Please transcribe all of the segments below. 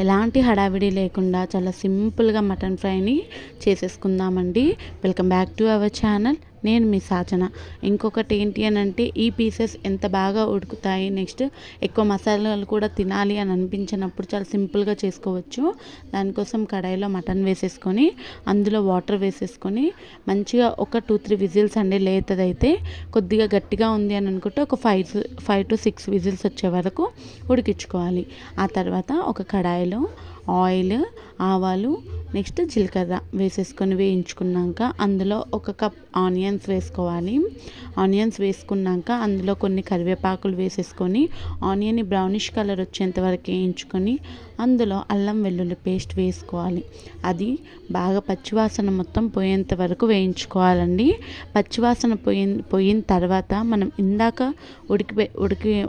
ఎలాంటి హడావిడి లేకుండా చాలా సింపుల్గా మటన్ ఫ్రైని చేసేసుకుందామండి. Welcome back to our channel. నేను మీ సాచన. ఇంకొకటి ఏంటి అని అంటే ఈ పీసెస్ ఎంత బాగా ఉడుకుతాయి, నెక్స్ట్ ఎక్కువ మసాలాలు కూడా తినాలి అని అనిపించినప్పుడు చాలా సింపుల్గా చేసుకోవచ్చు. దానికోసం కడాయిలో మటన్ వేసేసుకొని అందులో వాటర్ వేసేసుకొని మంచిగా ఒక 2-3 విజిల్స్ అండి. లేతదైతే కొద్దిగా గట్టిగా ఉంది అని అనుకుంటే ఒక 5 to 6 విజిల్స్ వచ్చే వరకు ఉడికించుకోవాలి. ఆ తర్వాత ఒక కడాయిలో ఆయిల్, ఆవాలు, నెక్స్ట్ జీలకర్ర వేసేసుకొని వేయించుకున్నాక అందులో 1 కప్ ఆనియన్స్ వేసుకోవాలి. ఆనియన్స్ వేసుకున్నాక అందులో కొన్ని కరివేపాకులు వేసేసుకొని ఆనియన్ని బ్రౌనిష్ కలర్ వచ్చేంత వరకు వేయించుకొని అందులో అల్లం వెల్లుల్లి పేస్ట్ వేసుకోవాలి. అది బాగా పచ్చివాసన మొత్తం పోయేంత వరకు వేయించుకోవాలండి. పచ్చివాసన పోయిన తర్వాత మనం ఇందాక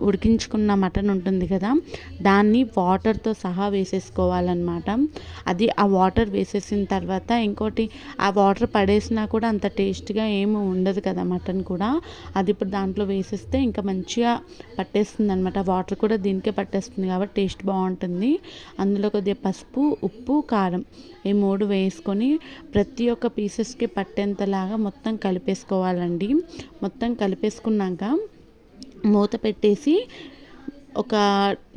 ఉడికించుకున్న మటన్ ఉంటుంది కదా, దాన్ని వాటర్తో సహా వేసేసుకోవాలన్నమాట. అది ఆ వాటర్ వేసేసిన తర్వాత ఇంకోటి, ఆ వాటర్ పడేసినా కూడా అంత టేస్ట్గా ఏమి ఉండదు కదా మటన్ కూడా. అది ఇప్పుడు దాంట్లో వేసేస్తే ఇంకా మంచిగా పట్టేస్తుంది అనమాట. వాటర్ కూడా దీనికే పట్టేస్తుంది కాబట్టి టేస్ట్ బాగుంటుంది. అందులో కొద్దిగా పసుపు, ఉప్పు, కారం ఈ 3 వేసుకొని ప్రతి ఒక్క పీసెస్కి పట్టేంతలాగా మొత్తం కలిపేసుకోవాలండి. మొత్తం కలిపేసుకున్నాక మూత పెట్టేసి ఒక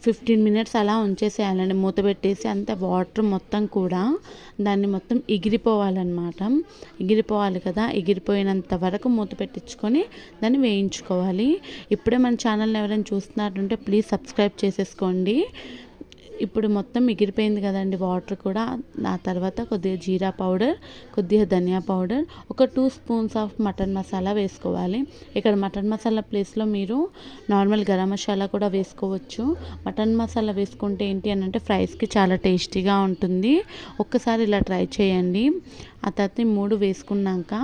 15 మినిట్స్ అలా ఉంచేసేయాలండి. మూత పెట్టేసి అంత వాటర్ మొత్తం కూడా దాన్ని మొత్తం ఎగిరిపోవాలన్నమాట. ఎగిరిపోవాలి కదా, ఎగిరిపోయినంత వరకు మూత పెట్టించుకొని దాన్ని వేయించుకోవాలి. ఇప్పుడే మన ఛానల్ని ఎవరైనా చూస్తున్నారంటే ప్లీజ్ సబ్స్క్రైబ్ చేసేసుకోండి. ఇప్పుడు మొత్తం ఎగిరిపోయింది కదండి వాటర్ కూడా. ఆ తర్వాత కొద్దిగా జీరా పౌడర్, కొద్దిగా ధనియా పౌడర్, ఒక 2 స్పూన్స్ ఆఫ్ మటన్ మసాలా వేసుకోవాలి. ఇక్కడ మటన్ మసాలా ప్లేస్లో మీరు నార్మల్ గరం మసాలా కూడా వేసుకోవచ్చు. మటన్ మసాలా వేసుకుంటే ఏంటి అని అంటే ఫ్రైస్కి చాలా టేస్టీగా ఉంటుంది. ఒక్కసారి ఇలా ట్రై చేయండి. ఆ తర్వాత 3 వేసుకున్నాక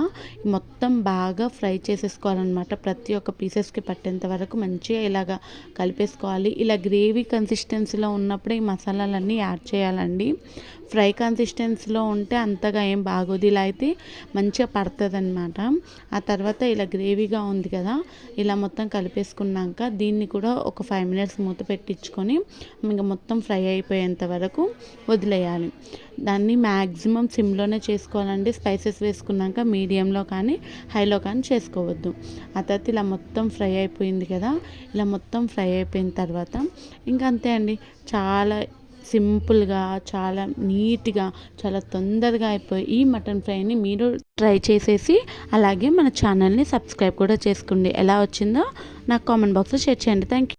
మొత్తం బాగా ఫ్రై చేసేసుకోవాలన్నమాట. ప్రతి ఒక్క పీసెస్కి పట్టేంత వరకు మంచిగా ఇలాగా కలిపేసుకోవాలి. ఇలా గ్రేవీ కన్సిస్టెన్సీలో ఉన్నప్పుడే ఈ మసాలాలన్నీ యాడ్ చేయాలండి. ఫ్రై కన్సిస్టెన్సీలో ఉంటే అంతగా ఏం బాగోదు. ఇలా అయితే మంచిగా పడుతుంది అనమాట. ఆ తర్వాత ఇలా గ్రేవీగా ఉంది కదా, ఇలా మొత్తం కలిపేసుకున్నాక దీన్ని కూడా ఒక 5 మినిట్స్ మూత పెట్టించుకొని ఇంకా మొత్తం ఫ్రై అయిపోయేంత వరకు వదిలేయాలి. దాన్ని మ్యాక్సిమం సిమ్లోనే చేసుకోవాలండి. స్పైసెస్ వేసుకున్నాక మీడియంలో కానీ హైలో కానీ చేసుకోవద్దు. ఆ తర్వాత ఇలా మొత్తం ఫ్రై అయిపోయింది కదా, ఇలా మొత్తం ఫ్రై అయిపోయిన తర్వాత ఇంకా అంతే అండి. చాలా సింపుల్గా, చాలా నీట్గా, చాలా తొందరగా అయిపోయి ఈ మటన్ ఫ్రైని మీరు ట్రై చేసేసి అలాగే మన ఛానల్ని సబ్స్క్రైబ్ కూడా చేసుకోండి. ఎలా వచ్చిందో నాకు కామెంట్ బాక్స్లో షేర్ చేయండి. Thank you.